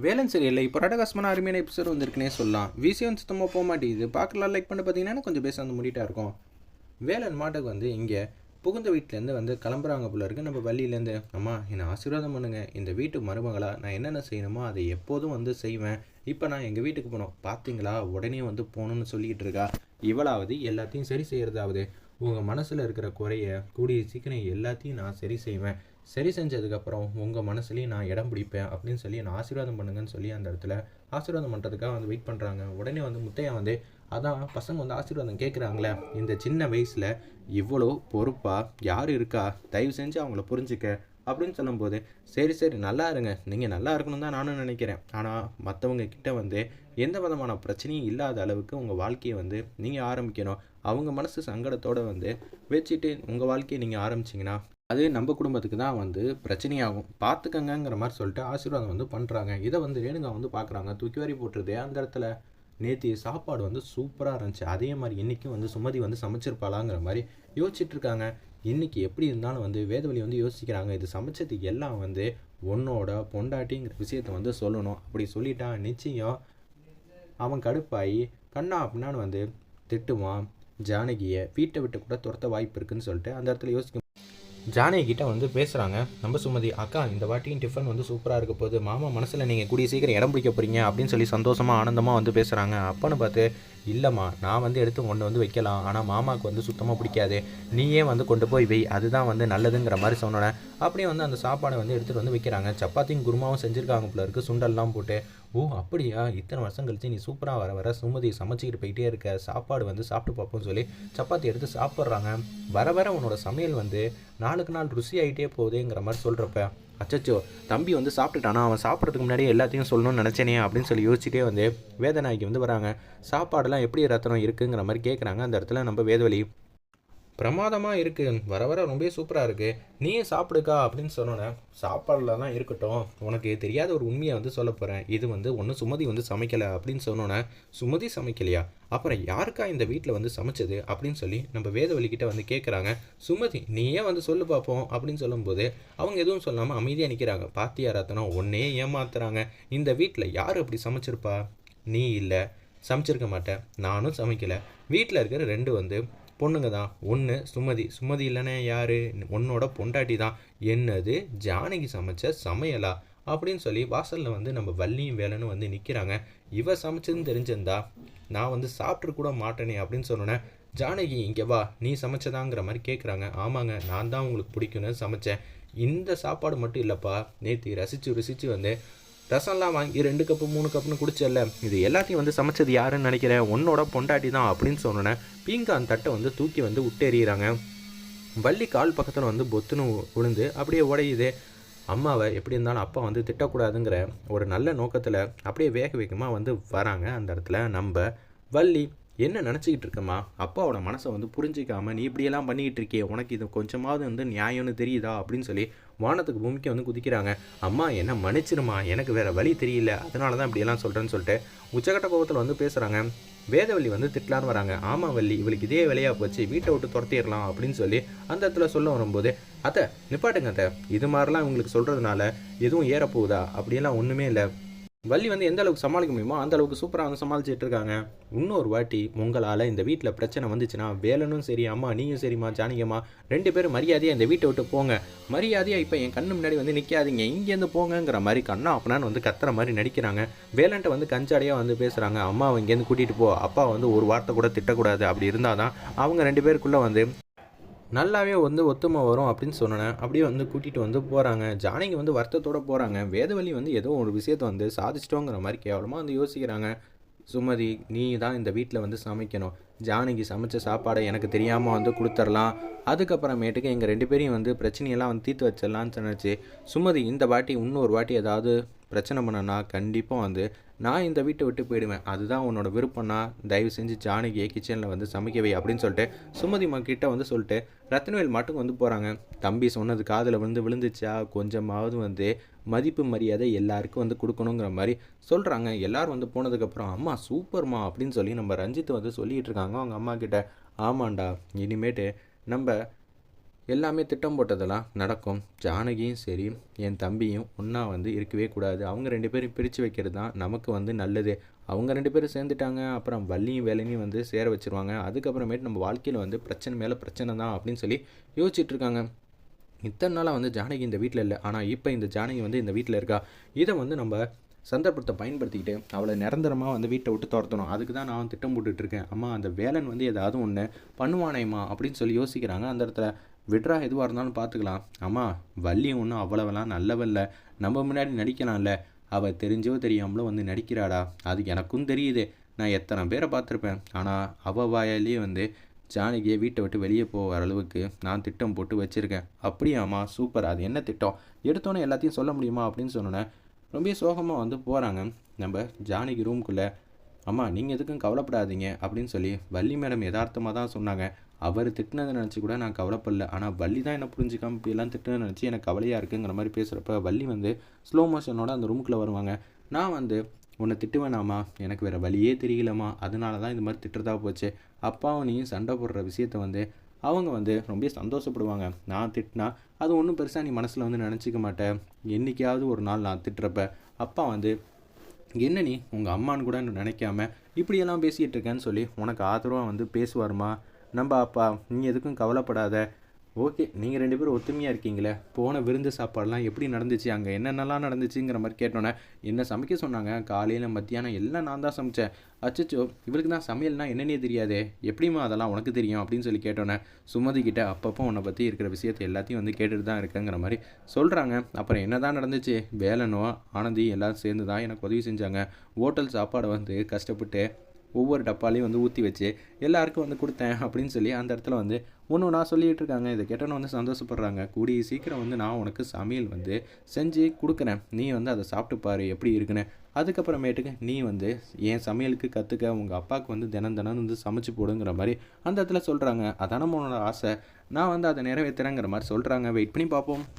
வேலன் சரியில்லை. இப்போ ரடகாஸ்மான அருமையான எபிசோட் வந்திருக்குன்னே சொல்லலாம். விஷயம் சுத்தமாக போக மாட்டேங்குது. பார்க்கலாம் லைக் பண்ணி பார்த்தீங்கன்னா கொஞ்சம் பேச வந்து முடிட்டா இருக்கும். வேலன் மாட்டுக்கு வந்து இங்கே புகுந்த வீட்டிலேருந்து வந்து கிளம்புறாங்க போல இருக்குது. நம்ம வள்ளியிலேருந்து, அம்மா என்னை ஆசீர்வாதம் பண்ணுங்க, இந்த வீட்டு மருமகளாக நான் என்னென்ன செய்யணுமோ அதை எப்போதும் வந்து செய்வேன். இப்போ நான் எங்கள் வீட்டுக்கு போனோம் பார்த்தீங்களா, உடனே வந்து போகணுன்னு சொல்லிக்கிட்டு இருக்கா. இவளாவது எல்லாத்தையும் சரி செய்கிறதாவது, உங்கள் மனசில் இருக்கிற குறைய கூடிய சீக்கிரம் எல்லாத்தையும் நான் சரி செய்வேன். சரி செஞ்சதுக்கப்புறம் உங்கள் மனசுலேயும் நான் இடம் பிடிப்பேன் அப்படின்னு சொல்லி நான் ஆசீர்வாதம் பண்ணுங்கன்னு சொல்லி அந்த இடத்துல ஆசீர்வாதம் பண்ணுறதுக்காக வந்து வெயிட் பண்ணுறாங்க. உடனே வந்து முத்தையா வந்து, அதான் பசங்க வந்து ஆசீர்வாதம் கேட்குறாங்களே, இந்த சின்ன வயசில் இவ்வளோ பொறுப்பாக யார் இருக்கா, தயவு செஞ்சு அவங்கள புரிஞ்சுக்க அப்படின்னு சொல்லும்போது, சரி சரி நல்லா இருங்க, நீங்கள் நல்லா இருக்கணும் தான் நானும் நினைக்கிறேன். ஆனால் மற்றவங்க கிட்ட வந்து எந்த விதமான பிரச்சனையும் இல்லாத அளவுக்கு உங்கள் வாழ்க்கையை வந்து நீங்கள் ஆரம்பிக்கணும். அவங்க மனசு சங்கடத்தோடு வந்து வச்சுட்டு உங்கள் வாழ்க்கையை நீங்கள் ஆரம்பிச்சிங்கன்னா அது நம்ம குடும்பத்துக்கு தான் வந்து பிரச்சனையாகும், பார்த்துக்கங்கிற மாதிரி சொல்லிட்டு ஆசீர்வாதம் வந்து பண்ணுறாங்க. இதை வந்து ரேணுகா வந்து பார்க்குறாங்க. தூக்கி வாரி போட்டுருது அந்த இடத்துல. நேற்று சாப்பாடு வந்து சூப்பராக இருந்துச்சு, அதே மாதிரி இன்றைக்கும் வந்து சுமதி வந்து சமைச்சிருப்பாளாங்கிற மாதிரி யோசிச்சுட்டு இருக்காங்க. இன்றைக்கி எப்படி இருந்தாலும் வந்து வேதவழி வந்து யோசிக்கிறாங்க, இது சமைச்சதுக்கு எல்லாம் வந்து உன்னோட பொண்டாட்டிங்கிற விஷயத்த வந்து சொல்லணும். அப்படி சொல்லிட்டான் நிச்சயம் அவன் கடுப்பாகி கண்ணா அப்படின்னான்னு வந்து திட்டுவான். ஜானகியை வீட்டை விட்டு கூட துரத்த வாய்ப்பு இருக்குன்னு சொல்லிட்டு அந்த இடத்துல யோசிக்க ஜானகி கிட்ட வந்து பேசுகிறாங்க. நம்ம சுமதி, அக்கா இந்த வாட்டியும் டிஃபன் வந்து சூப்பராக இருக்க போது, மாமா மனசில் நீங்கள் கூடிய சீக்கிரம் இடம் பிடிக்க போகிறீங்க அப்படின்னு சொல்லி சந்தோஷமாக ஆனந்தமாக வந்து பேசுகிறாங்க. அப்பன்னு பார்த்து, இல்லைம்மா நான் வந்து எடுத்து கொண்டு வந்து வைக்கலாம், ஆனால் மாமாவுக்கு வந்து சுத்தமாக பிடிக்காது, நீயே வந்து கொண்டு போய் வை, அதுதான் வந்து நல்லதுங்கிற மாதிரி சொன்னோன்னே அப்படியே வந்து அந்த சாப்பாடை வந்து எடுத்துகிட்டு வந்து வைக்கிறாங்க. சப்பாத்தியும் குருமாவும் செஞ்சுருக்காங்க போல இருக்குது, சுண்டல்லாம் போட்டு. ஓ அப்படியா, இத்தனை வருஷம் கழிச்சு நீ சூப்பராக வர வர சுமதி சமைச்சிக்கிட்டு போயிட்டே இருக்க, சாப்பாடு வந்து சாப்பிட்டு பார்ப்போம்னு சொல்லி சப்பாத்தி எடுத்து சாப்பிட்றாங்க. வர வர உன்னோட சமையல் வந்து நாளுக்கு நாள் ருசி ஆகிட்டே போகுதுங்கிற மாதிரி சொல்கிறப்ப, அச்சச்சோ தம்பி வந்து சாப்பிட்டுட்டானா, அவன் சாப்பிட்றதுக்கு முன்னாடியே எல்லாத்தையும் சொல்லணும்னு நினச்சேனே அப்படின்னு சொல்லி யோசிச்சுட்டே வந்து வேதநாயகி வந்து வராங்க. சாப்பாடெல்லாம் எப்படி ரத்தனம் இருக்குங்கிற மாதிரி கேட்குறாங்க. அந்த இடத்துல நம்ம வேதவழி, பிரமாதமாக இருக்குது, வர வர ரொம்ப சூப்பராக இருக்குது, நீயே சாப்பிடுக்கா அப்படின்னு சொன்னோன்னே, சாப்பாடில் தான் இருக்கட்டும், உனக்கு தெரியாத ஒரு உண்மையை வந்து சொல்ல போகிறேன், இது வந்து ஒன்றும் சுமதி வந்து சமைக்கலை அப்படின்னு சொன்னோன்னே, சுமதி சமைக்கலையா, அப்புறம் யாருக்கா இந்த வீட்டில் வந்து சமைச்சது அப்படின்னு சொல்லி நம்ம வேதவழிக்கிட்ட வந்து கேட்குறாங்க. சுமதி நீயே வந்து சொல்லு பார்ப்போம் அப்படின்னு சொல்லும்போது அவங்க எதுவும் சொல்லாமல் அமைதியாக நிற்கிறாங்க. பாத்தியா ரத்தனம், ஒன்னே ஏமாத்துறாங்க. இந்த வீட்டில் யார் அப்படி சமைச்சிருப்பா, நீ இல்லை, சமைச்சிருக்க மாட்டேன், நானும் சமைக்கலை, வீட்டில் இருக்கிற ரெண்டு வந்து பொண்ணுங்க தான், ஒன்று சுமதி, சுமதி இல்லைன்னா யார், உன்னோட பொண்டாட்டி தான், என்னது ஜானகி சமைச்ச சமையலா அப்படின்னு சொல்லி வாசலில் வந்து நம்ம வள்ளியும் வேலைன்னு வந்து நிற்கிறாங்க. இவ சமைச்சதுன்னு தெரிஞ்சிருந்தா நான் வந்து சாப்பிட்ரு கூட மாட்டேனே அப்படின்னு சொன்னேன். ஜானகி இங்கே வா, நீ சமைச்சதாங்கிற மாதிரி கேட்குறாங்க. ஆமாங்க, நான் தான் உங்களுக்கு பிடிக்குன்னு சமைச்சேன், இந்த சாப்பாடு மட்டும் இல்லைப்பா, நேற்று ரசித்து ருசித்து வந்து ரசம்லாம் வாங்கி 2 கப்பு 3 கப்புன்னு குடிச்சல, இது எல்லாத்தையும் வந்து சமைச்சது யாருன்னு நினைக்கிறேன், உன்னோட பொண்டாட்டி தான் அப்படின்னு சொன்னோன்னே பீங்கான் தட்டை வந்து தூக்கி வந்து விட்டேறிகிறாங்க. வள்ளி கால் பக்கத்தில் வந்து பொத்துன்னு விழுந்து அப்படியே உடையுது. அம்மாவை எப்படி இருந்தாலும் அப்பா வந்து திட்டக்கூடாதுங்கிற ஒரு நல்ல நோக்கத்தில் அப்படியே வேக வேகமாக வந்து வராங்க. அந்த இடத்துல நம்ம வள்ளி, என்ன நினச்சிக்கிட்டு இருக்கம்மா, அப்பாவோட மனசை வந்து புரிஞ்சிக்காமல் நீ இப்படியெல்லாம் பண்ணிக்கிட்டு இருக்கியே, உனக்கு இது கொஞ்சமாவது வந்து நியாயம்னு தெரியுதா அப்படின்னு சொல்லி வானத்துக்கு பூமிக்கு வந்து குதிக்கிறாங்க. அம்மா என்ன மன்னிச்சிருமா, எனக்கு வேறு வழி தெரியல, அதனால தான் இப்படியெல்லாம் சொல்கிறேன்னு சொல்லிட்டு உச்சகட்ட கோபத்தில் வந்து பேசுகிறாங்க. வேதவள்ளி வந்து திட்டலான்னு வராங்க. ஆமாம் வள்ளி, இவளுக்கு இதே வேலையாக போச்சு, வீட்டை விட்டு துரத்திடலாம் அப்படின்னு சொல்லி அந்த இடத்துல சொல்ல வரும்போது, அத்தை நிப்பாட்டுங்க அத்தை, இது மாதிரிலாம் இவங்களுக்கு சொல்கிறதுனால எதுவும் ஏறப்போகுதா, அப்படியெல்லாம் ஒன்றுமே இல்லை, வள்ளி வந்து எந்த அளவுக்கு சமாளிக்க முடியுமோ அந்த அளவுக்கு சூப்பராக வந்து சமாளிச்சுட்டு இருக்காங்க. இன்னொரு வாட்டி உங்களால் இந்த வீட்டில் பிரச்சனை வந்துச்சுன்னா வேலனும் சரி, அம்மா நீயும் சரிம்மா, ஜானகியம்மா 2 பேரும் மரியாதையாக இந்த வீட்டை விட்டு போங்க, மரியாதையாக இப்போ என் கண்ணு முன்னாடி வந்து நிற்காதீங்க, இங்கேருந்து போங்கங்கிற மாதிரி கண்ணா அப்பனான்னு வந்து கத்துற மாதிரி நடிக்கிறாங்க. வேலன்ட்ட வந்து கஞ்சாடியாக வந்து பேசுகிறாங்க. அம்மாவை இங்கேருந்து கூட்டிகிட்டு போ, அப்பா வந்து ஒரு வார்த்தை கூட திட்டக்கூடாது, அப்படி இருந்தால் தான் அவங்க 2 பேருக்குள்ளே வந்து நல்லாவே வந்து ஒத்துமை வரும் அப்படின்னு சொன்னேன். அப்படியே வந்து கூட்டிகிட்டு வந்து போகிறாங்க. ஜானகி வந்து வருத்தத்தோடு போகிறாங்க. வேதவழி வந்து ஏதோ ஒரு விஷயத்தை வந்து சாதிச்சிட்டோங்கிற மாதிரி கேவலமாக வந்து யோசிக்கிறாங்க. சுமதி நீ தான் இந்த வீட்டில் வந்து சமைக்கணும், ஜானகி சமைச்ச சாப்பாடை எனக்கு தெரியாமல் வந்து கொடுத்துர்லாம், அதுக்கப்புறமேட்டுக்கு எங்கள் 2 பேரையும் வந்து பிரச்சனையெல்லாம் வந்து தீர்த்து வச்சிடலான்னு சொன்னிச்சு. சுமதி இந்த வாட்டி இன்னொரு வாட்டி ஏதாவது பிரச்சனை பண்ணனா கண்டிப்பாக வந்து நான் இந்த வீட்டை விட்டு போயிடுவேன், அதுதான் உன்னோட விருப்பம்னா தயவு செஞ்சு ஜானகியை கிச்சனில் வந்து சமைக்கவை அப்படின்னு சொல்லிட்டு சுமதி கிட்ட வந்து சொல்லிட்டு ரத்னவேல் மட்டும் வந்து போகிறாங்க. தம்பி சொன்னது காதில் வந்து விழுந்துச்சா, கொஞ்சமாவது வந்து மதிப்பு மரியாதை எல்லாருக்கும் வந்து கொடுக்கணுங்கிற மாதிரி சொல்கிறாங்க. எல்லோரும் வந்து போனதுக்கப்புறம் அம்மா சூப்பர்மா அப்படின்னு சொல்லி நம்ம ரஞ்சித் வந்து சொல்லிகிட்டு இருக்காங்க அவங்க அம்மா கிட்ட. ஆமாண்டா, இனிமேட்டு நம்ம எல்லாமே திட்டம் போட்டதெல்லாம் நடக்கும். ஜானகியும் சரி என் தம்பியும் ஒன்றா வந்து இருக்கவே கூடாது. அவங்க 2 பேரும் பிரித்து வைக்கிறது தான் நமக்கு வந்து நல்லது. அவங்க 2 பேரும் சேர்ந்துட்டாங்க, அப்புறம் வள்ளியும் வேலையும் வந்து சேர வச்சுருவாங்க. அதுக்கப்புறமேட்டு நம்ம வாழ்க்கையில் வந்து பிரச்சனை மேலே பிரச்சனை தான் அப்படின்னு சொல்லி யோசிச்சுட்டு இருக்காங்க. இத்தனை நாளாக வந்து ஜானகி இந்த வீட்டில் இல்லை, ஆனால் இப்போ இந்த ஜானகி வந்து இந்த வீட்டில் இருக்கா. இதை வந்து நம்ம சந்தர்ப்பத்தை பயன்படுத்திக்கிட்டு அவளை நிரந்தரமாக வந்து வீட்டை விட்டு துரத்தணும். அதுக்கு தான் நான் திட்டம் போட்டுட்ருக்கேன். அம்மா அந்த வேலன் வந்து ஏதாவது ஒன்று பண்ணுவானேம்மா அப்படின்னு சொல்லி யோசிக்கிறாங்க. அந்த இடத்துல விட்ரா எதுவாக இருந்தாலும் பார்த்துக்கலாம். அம்மா வள்ளி ஒன்றும் அவ்வளவெல்லாம் நல்லவல்ல, நம்ம முன்னாடி நடிக்கலாம்ல. அவள் தெரிஞ்சோ தெரியாமலோ வந்து நடிக்கிறாடா, அது எனக்கும் தெரியுது. நான் எத்தனை பேரை பார்த்துருப்பேன். ஆனால் அவள் வாயாலேயே வந்து ஜானகியை வீட்டை விட்டு வெளியே போகிற அளவுக்கு நான் திட்டம் போட்டு வச்சுருக்கேன். அப்படியாம்மா, சூப்பர். அது என்ன திட்டம்? எடுத்தோன்னே எல்லாத்தையும் சொல்ல முடியுமா அப்படின்னு சொன்னோன்னே ரொம்ப சோகமாக வந்து போகிறாங்க நம்ம ஜானகி ரூம்குள்ளே. அம்மா நீங்கள் எதுக்கும் கவலைப்படாதீங்க அப்படின்னு சொல்லி வள்ளி மேடம் யதார்த்தமாக தான் சொன்னாங்க. அவர் திட்டினதை நினச்சி கூட நான் கவலைப்படல, ஆனால் வள்ளி தான் என்ன புரிஞ்சுக்காம இப்படியெல்லாம் திட்டினதை நினச்சி எனக்கு கவலையாக இருக்குங்கிற மாதிரி பேசுகிறப்ப வள்ளி வந்து ஸ்லோ மோஷனோட அந்த ரூமுக்குள்ளே வருவாங்க. நான் வந்து உன்னை திட்டுவேனாம்மா, எனக்கு வேறு வழியே தெரியலம்மா, அதனால தான் இந்த மாதிரி திட்டுறதா போச்சு. அப்பாவும் நீயும் சண்டை போடுற விஷயத்த வந்து அவங்க வந்து ரொம்ப சந்தோஷப்படுவாங்க. நான் திட்டினா அது ஒன்றும் பெருசாக நீ மனசில் வந்து நினச்சிக்க மாட்டேன். என்றைக்காவது ஒரு நாள் நான் திட்டுறப்ப அப்பா வந்து என்ன நீ உங்கள் அம்மான்னு கூட நினைக்காம இப்படியெல்லாம் பேசிகிட்டு இருக்கேன்னு சொல்லி உனக்கு ஆதரவாக வந்து பேசுவாருமா நம்ம அப்பா. நீ எதுக்கும் கவலைப்படாத. ஓகே, நீங்கள் 2 பேரும் ஒத்துமையாக இருக்கீங்களே. போன விருந்து சாப்பாடெலாம் எப்படி நடந்துச்சு, அங்கே என்னென்னலாம் நடந்துச்சுங்கிற மாதிரி கேட்டோன்னே என்ன சமைக்க சொன்னாங்க, காலையில் மத்தியானம் எல்லாம் நான் தான் சமைச்சேன். அச்சச்சோ, இவளுக்கு தான் சமையல்னா என்னன்னே தெரியாதே, எப்படிமா அதெல்லாம் உனக்கு தெரியும் அப்படின்னு சொல்லி கேட்டோன்னே சுமதிக்கிட்ட அப்பப்போ உன்னை பற்றி இருக்கிற விஷயத்தை எல்லாத்தையும் வந்து கேட்டுட்டு தான் இருக்கேங்கிற மாதிரி சொல்கிறாங்க. அப்புறம் என்ன தான் நடந்துச்சு, வேலனோ ஆனந்தி எல்லாம் சேர்ந்து தான் எனக்கு உதவி செஞ்சாங்க. ஹோட்டல் சாப்பாடை வந்து கஷ்டப்பட்டு ஒவ்வொரு டப்பாலையும் வந்து ஊற்றி வச்சு எல்லாருக்கும் வந்து கொடுத்தேன் அப்படின்னு சொல்லி அந்த இடத்துல வந்து ஒன்று நான் சொல்லிகிட்டு இருக்காங்க. இதை கேட்டோன்னு வந்து சந்தோஷப்படுறாங்க. கூடிய சீக்கிரம் வந்து நான் உனக்கு சமையல் வந்து செஞ்சு கொடுக்குறேன், நீ வந்து அதை சாப்பிட்டு பாரு எப்படி இருக்குன்னு. அதுக்கப்புறமேட்டுக்கு நீ வந்து என் சமையலுக்கு கற்றுக்க, உங்கள் அப்பாவுக்கு வந்து தினம் தினம் வந்து சமைச்சு போடுங்கிற மாதிரி அந்த இடத்துல சொல்கிறாங்க. அதான உன்னோட ஆசை, நான் வந்து அதை நிறைவேற்றுறேங்கிற மாதிரி சொல்கிறாங்க. வெயிட் பண்ணி பார்ப்போம்.